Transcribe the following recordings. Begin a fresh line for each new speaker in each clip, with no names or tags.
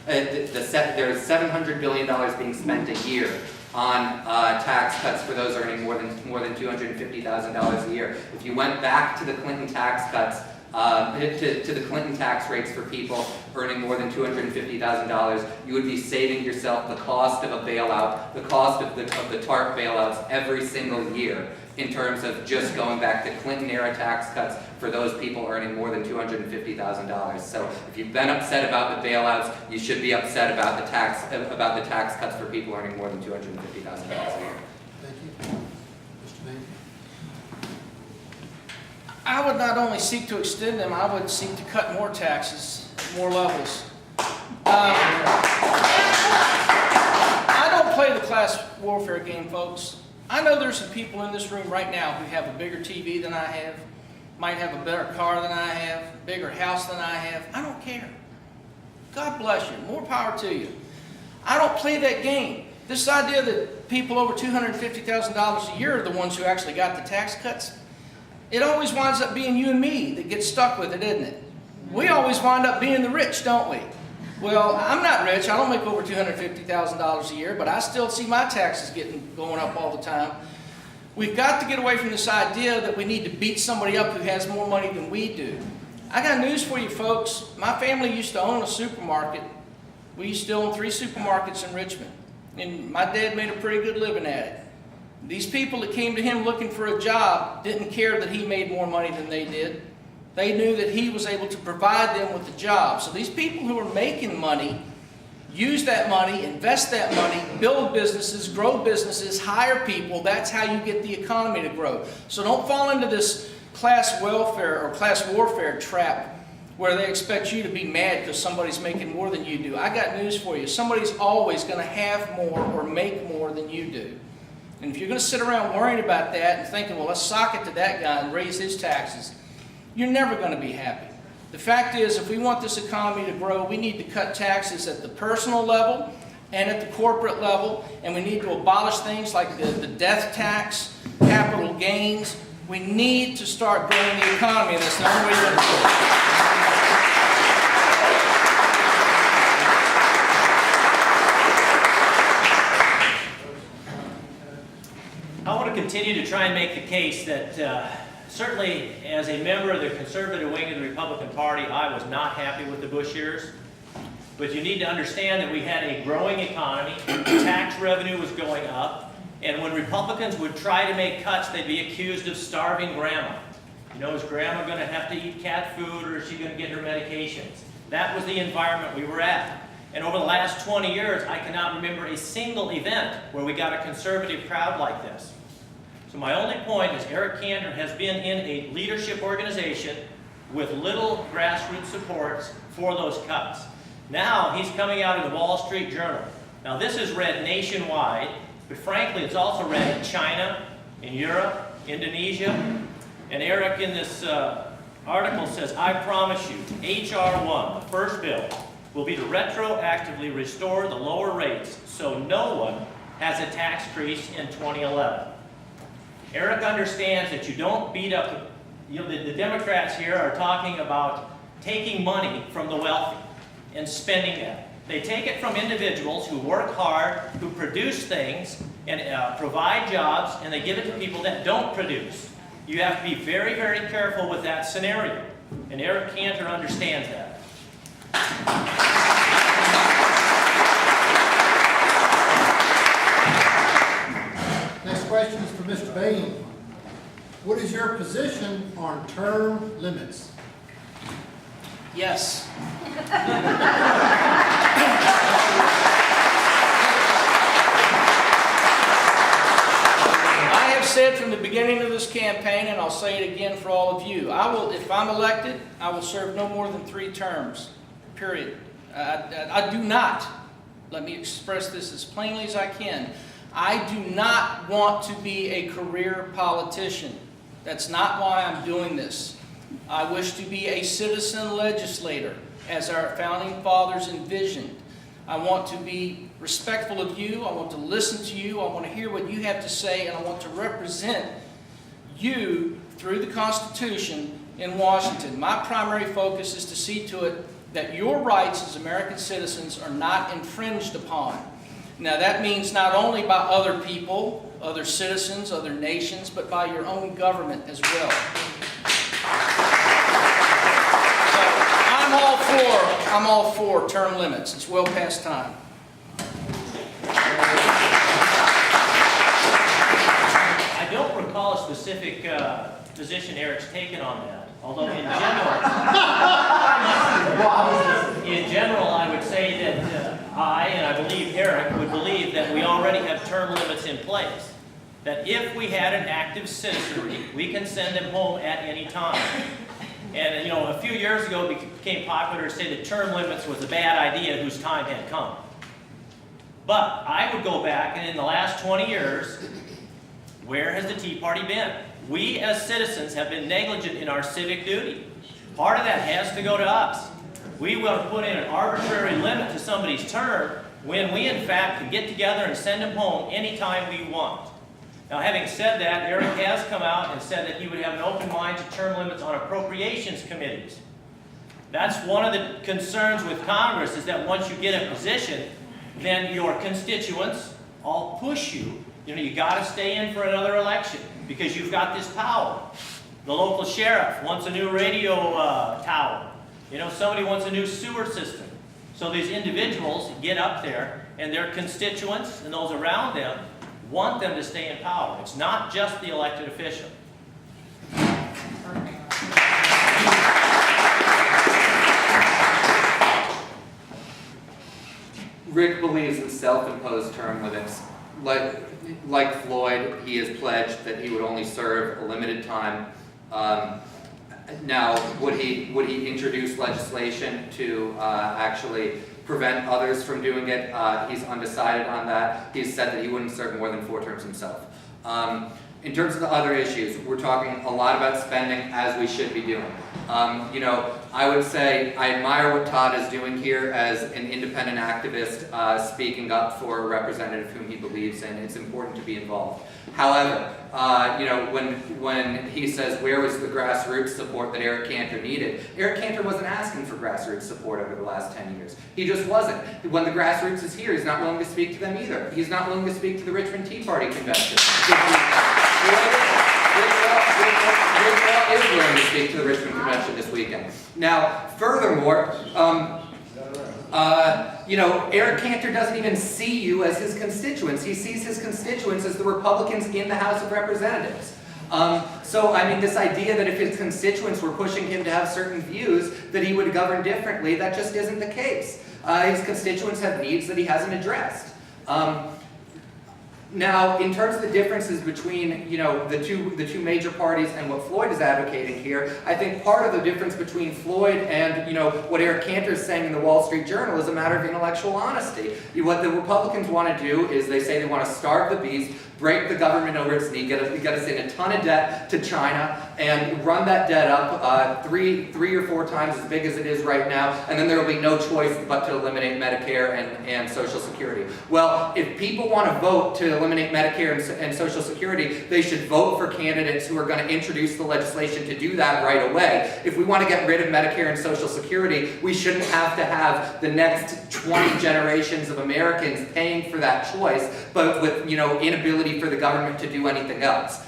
There's $700 billion being spent a year on tax cuts for those earning more than $250,000 a year. If you went back to the Clinton tax cuts, to the Clinton tax rates for people earning more than $250,000, you would be saving yourself the cost of a bailout, the cost of the TARP bailouts every single year, in terms of just going back to Clinton-era tax cuts for those people earning more than $250,000. So if you've been upset about the bailouts, you should be upset about the tax cuts for people earning more than $250,000 a year.
Thank you. Mr. Bayne?
I would not only seek to extend them, I would seek to cut more taxes, more levels. I don't play the class warfare game, folks. I know there's some people in this room right now who have a bigger TV than I have, might have a better car than I have, a bigger house than I have. I don't care. God bless you. More power to you. I don't play that game. This idea that people over $250,000 a year are the ones who actually got the tax cuts, it always winds up being you and me that get stuck with it, isn't it? We always wind up being the rich, don't we? Well, I'm not rich. I don't make over $250,000 a year, but I still see my taxes going up all the time. We've got to get away from this idea that we need to beat somebody up who has more money than we do. I got news for you, folks. My family used to own a supermarket. We used to own 3 supermarkets in Richmond, and my dad made a pretty good living at it. These people that came to him looking for a job didn't care that he made more money than they did. They knew that he was able to provide them with a job. So these people who are making money, use that money, invest that money, build businesses, grow businesses, hire people. That's how you get the economy to grow. So don't fall into this class welfare or class warfare trap where they expect you to be mad because somebody's making more than you do. I got news for you. Somebody's always going to have more or make more than you do. And if you're going to sit around worrying about that and thinking, well, let's sock it to that guy and raise his taxes, you're never going to be happy. The fact is, if we want this economy to grow, we need to cut taxes at the personal level and at the corporate level, and we need to abolish things like the death tax, capital gains. We need to start growing the economy, and that's the only way to do it.
I want to continue to try and make the case that certainly as a member of the conservative wing of the Republican Party, I was not happy with the Bush years. But you need to understand that we had a growing economy, tax revenue was going up, and when Republicans would try to make cuts, they'd be accused of starving grandma. You know, is grandma going to have to eat cat food, or is she going to get her medications? That was the environment we were at. And over the last 20 years, I cannot remember a single event where we got a conservative crowd like this. So my only point is Eric Cantor has been in a leadership organization with little grassroots support for those cuts. Now he's coming out in the Wall Street Journal. Now this is read nationwide, but frankly it's also read in China, in Europe, Indonesia. And Eric in this article says, I promise you, H.R. 1, the first bill, will be to retroactively restore the lower rates so no one has a tax increase in 2011. Eric understands that you don't beat up, the Democrats here are talking about taking money from the wealthy and spending it. They take it from individuals who work hard, who produce things, and provide jobs, and they give it to people that don't produce. You have to be very, very careful with that scenario. And Eric Cantor understands that.
Next question is for Mr. Bayne. What is your position on term limits?
Yes. I have said from the beginning of this campaign, and I'll say it again for all of you, if I'm elected, I will serve no more than 3 terms, period. I do not, let me express this as plainly as I can, I do not want to be a career politician. That's not why I'm doing this. I wish to be a citizen legislator, as our founding fathers envisioned. I want to be respectful of you. I want to listen to you. I want to hear what you have to say, and I want to represent you through the Constitution in Washington. My primary focus is to see to it that your rights as American citizens are not infringed upon. Now that means not only by other people, other citizens, other nations, but by your own government as well. So I'm all for term limits. It's well past time.
I don't recall a specific position Eric's taken on that, although in general, I would say that I, and I believe Eric, would believe that we already have term limits in place. That if we had an active citizenry, we can send them home at any time. And you know, a few years ago it became popular to say that term limits was a bad idea whose time had come. But I would go back, and in the last 20 years, where has the Tea Party been? We as citizens have been negligent in our civic duty. Part of that has to go to us. We will put in an arbitrary limit to somebody's term when we in fact can get together and send them home anytime we want. Now having said that, Eric has come out and said that he would have an open mind to term limits on appropriations committees. That's one of the concerns with Congress, is that once you get a position, then your constituents all push you. You know, you got to stay in for another election because you've got this power. The local sheriff wants a new radio tower. You know, somebody wants a new sewer system. So these individuals get up there, and their constituents and those around them want them to stay in power. It's not just the elected official.
Rick believes in self-imposed term limits. Like Floyd, he has pledged that he would only serve a limited time. Now, would he introduce legislation to actually prevent others from doing it? He's undecided on that. He's said that he wouldn't serve more than 4 terms himself. In terms of the other issues, we're talking a lot about spending, as we should be doing. You know, I would say I admire what Todd is doing here as an independent activist speaking up for a representative whom he believes in. It's important to be involved. However, you know, when he says where was the grassroots support that Eric Cantor needed, Eric Cantor wasn't asking for grassroots support over the last 10 years. He just wasn't. When the grassroots is here, he's not willing to speak to them either. He's not willing to speak to the Richmond Tea Party convention. Is willing to speak to the Richmond Convention this weekend. Now, furthermore, you know, Eric Cantor doesn't even see you as his constituents. He sees his constituents as the Republicans in the House of Representatives. So, I mean, this idea that if his constituents were pushing him to have certain views, that he would govern differently, that just isn't the case. His constituents have needs that he hasn't addressed. Now, in terms of the differences between, you know, the two major parties and what Floyd is advocating here, I think part of the difference between Floyd and, you know, what Eric Cantor is saying in the Wall Street Journal is a matter of intellectual honesty. What the Republicans want to do is they say they want to starve the beast, break the government over its knee, get us in a ton of debt to China, and run that debt up three or 4 times as big as it is right now, and then there will be no choice but to eliminate Medicare and Social Security. Well, if people want to vote to eliminate Medicare and Social Security, they should vote for candidates who are going to introduce the legislation to do that right away. If we want to get rid of Medicare and Social Security, we shouldn't have to have the next 20 generations of Americans paying for that choice, but with, you know, inability for the government to do anything else.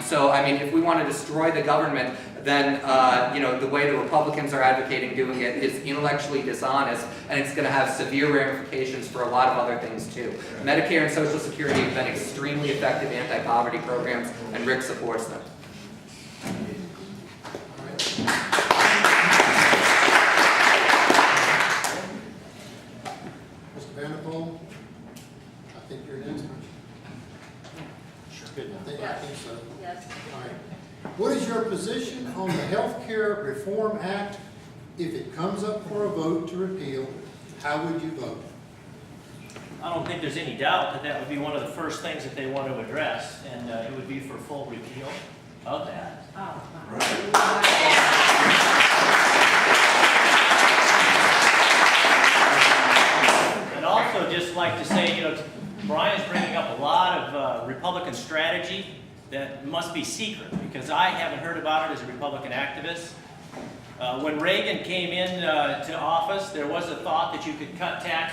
So, I mean, if we want to destroy the government, then, you know, the way the Republicans are advocating doing it is intellectually dishonest, and it's going to have severe ramifications for a lot of other things, too. Medicare and Social Security have been extremely effective anti-poverty programs, and Rick supports them.
Mr. Vanderpool, I think you're next. I think so.
Yes.
All right. What is your position on the Health Care Reform Act? If it comes up for a vote to repeal, how would you vote?
I don't think there's any doubt that that would be one of the first things that they want to address, and it would be for full repeal of that.
Oh,
And also just like to say, you know, Brian's bringing up a lot of Republican strategy that must be secret, because I haven't heard about it as a Republican activist. When Reagan came in to office, there was a thought that you could cut taxes